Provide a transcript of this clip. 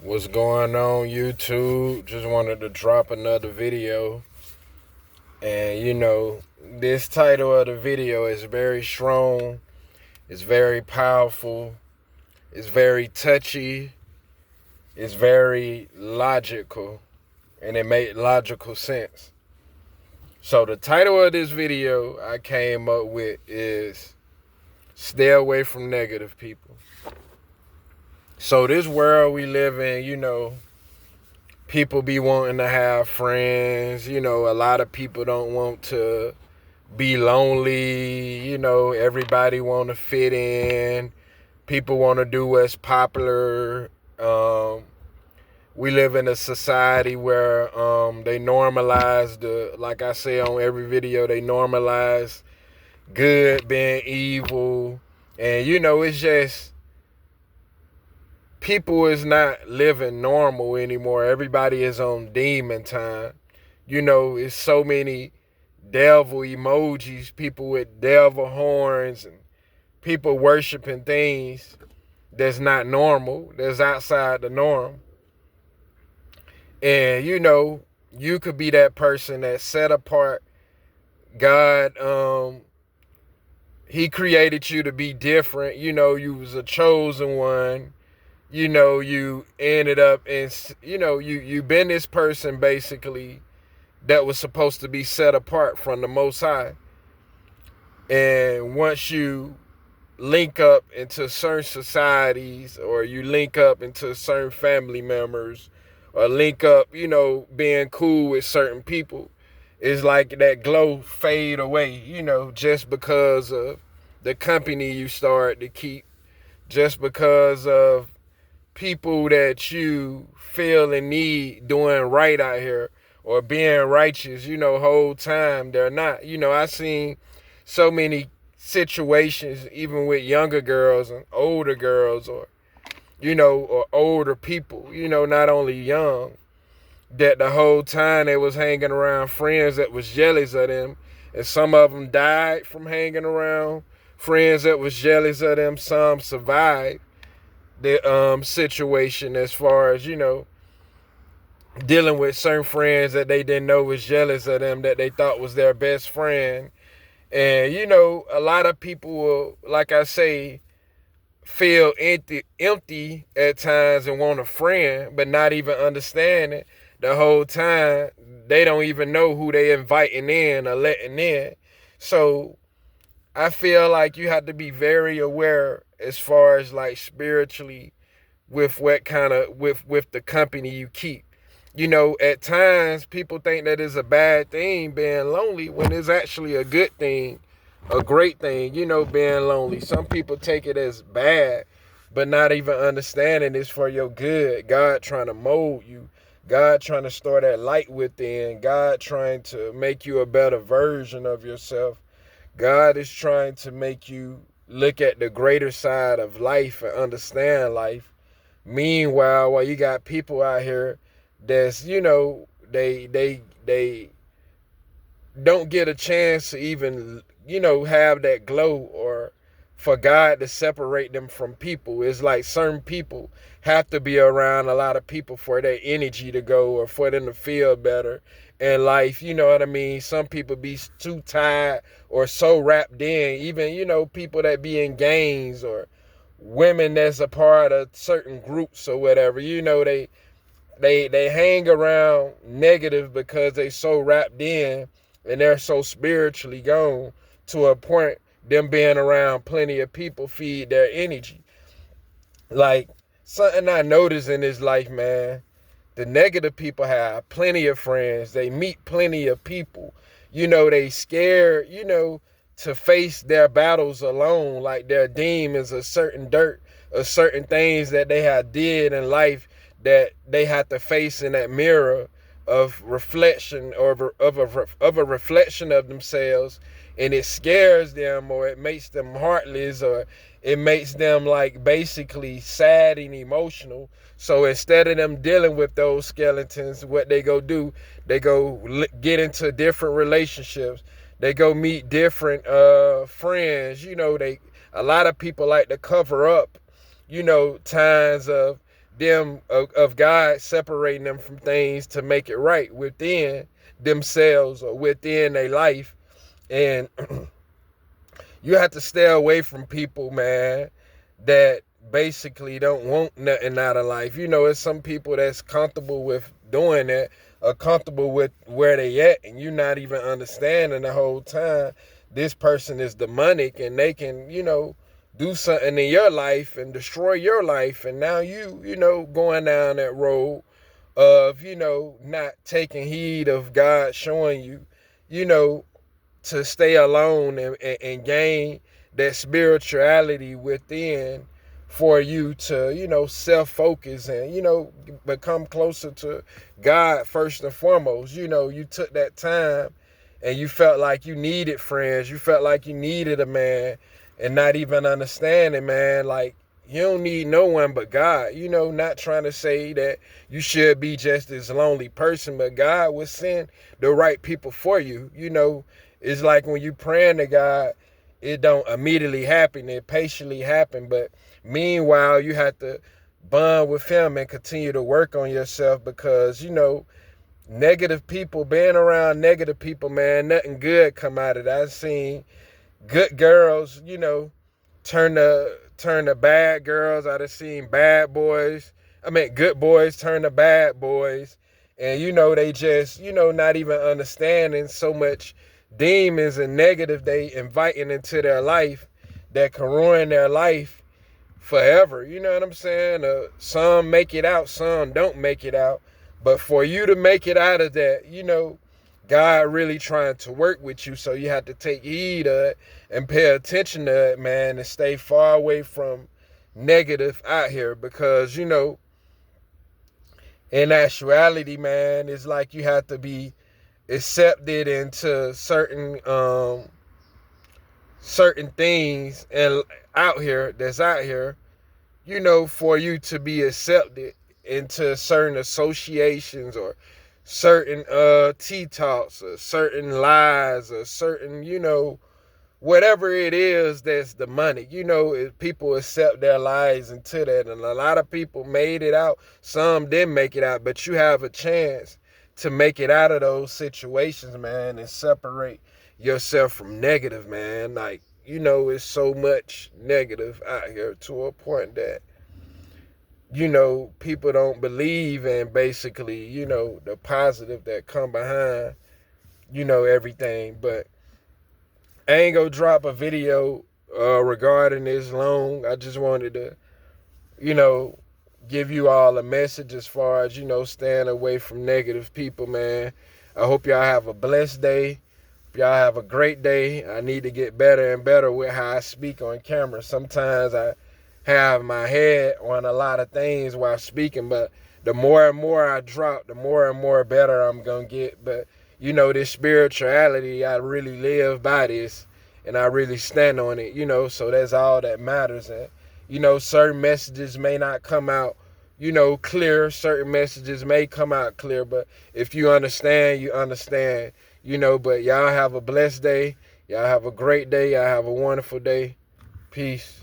What's going on, YouTube? Just wanted to drop another video. And this title of the video is very strong, it's very powerful, it's very touchy, it's very logical, and it made logical sense. So, the title of this video I came up with is Stay Away from Negative People. So, this world we live in, people be wanting to have friends. A lot of people don't want to be lonely. Everybody want to fit in. People want to do what's popular. We live in a society where they normalize like I say on every video, they normalize good being evil. And, it's just people is not living normal anymore. Everybody is on demon time. It's so many devil emojis, people with devil horns, and people worshiping things that's not normal, that's outside the norm. And you could be that person that's set apart. God, he created you to be different. You was a chosen one. You ended up in, you been this person basically that was supposed to be set apart from the Most High. And once you link up into certain societies, or you link up into certain family members, or link up, being cool with certain people, it's like that glow fade away, just because of the company you start to keep, just because of people that you feel and need doing right out here or being righteous, whole time they're not. I seen so many situations, even with younger girls and older girls, or or older people, not only young, that the whole time they was hanging around friends that was jealous of them, and some of them died from hanging around friends that was jealous of them. Some survived the situation, as far as dealing with certain friends that they didn't know was jealous of them, that they thought was their best friend. And a lot of people will, like I say, feel empty at times and want a friend, but not even understanding the whole time they don't even know who they inviting in or letting in. So I feel like you have to be very aware as far as like spiritually with what kind of with the company you keep. At times people think that it's a bad thing being lonely, when it's actually a good thing, a great thing, being lonely. Some people take it as bad, but not even understanding it's for your good. God trying to mold you. God trying to store that light within. God trying to make you a better version of yourself. God is trying to make you look at the greater side of life and understand life. Meanwhile, while you got people out here that's, they don't get a chance to even, have that glow, or for God to separate them from people. It's like certain people have to be around a lot of people for their energy to go, or for them to feel better in life. You know what I mean? Some people be too tired or so wrapped in, even, people that be in gangs, or women that's a part of certain groups or whatever. They hang around negative because they so wrapped in, and they're so spiritually gone, to a point them being around plenty of people feed their energy. Like, something I noticed in this life, man, the negative people have plenty of friends. They meet plenty of people. They scared, to face their battles alone, like their demons, or certain dirt, or certain things that they have did in life, that they have to face in that mirror of reflection, or of a reflection of themselves. And it scares them, or it makes them heartless, or it makes them like basically sad and emotional. So instead of them dealing with those skeletons, what they go do, they go get into different relationships. They go meet different friends. A lot of people like to cover up, times of them of God separating them from things to make it right within themselves or within their life. And you have to stay away from people, man, that basically don't want nothing out of life. You know, it's some people that's comfortable with doing that, or comfortable with where they at, and you're not even understanding the whole time this person is demonic, and they can, do something in your life and destroy your life. And now you going down that road of, not taking heed of God showing you, you know, to stay alone and gain that spirituality within for you to, self-focus and, become closer to God first and foremost. You took that time and you felt like you needed friends. You felt like you needed a man, and not even understanding, man, like, you don't need no one but God. Not trying to say that you should be just this lonely person, but God will send the right people for you. It's like when you praying to God, it don't immediately happen. It patiently happen. But meanwhile, you have to bond with him and continue to work on yourself, because, negative people, being around negative people, man, nothing good come out of that. I've seen good girls, turn to bad girls. I've seen good boys turn to bad boys. And, they just, not even understanding so much demons and negative they inviting into their life that can ruin their life forever. You know what I'm saying? Some make it out, some don't make it out. But for you to make it out of that, God really trying to work with you. So you have to take heed of it and pay attention to it, man, and stay far away from negative out here. Because, in actuality, man, it's like you have to be accepted into certain things and out here, for you to be accepted into certain associations or certain tea talks or certain lies or certain, whatever it is that's demonic. If people accept their lies into that, and a lot of people made it out, some didn't make it out, but you have a chance to make it out of those situations, man, and separate yourself from negative, man. Like, it's so much negative out here to a point that, people don't believe in basically, the positive that come behind, everything. But I ain't gonna drop a video regarding this long. I just wanted to, give you all a message as far as, staying away from negative people, man. I hope y'all have a blessed day. Y'all have a great day. I need to get better and better with how I speak on camera. Sometimes I have my head on a lot of things while speaking, but the more and more I drop, the more and more better I'm gonna get. But this spirituality, I really live by this, and I really stand on it, so that's all that matters. And certain messages may not come out clear. Certain messages may come out clear, but if you understand, you understand. But y'all have a blessed day. Y'all have a great day. Y'all have a wonderful day. Peace.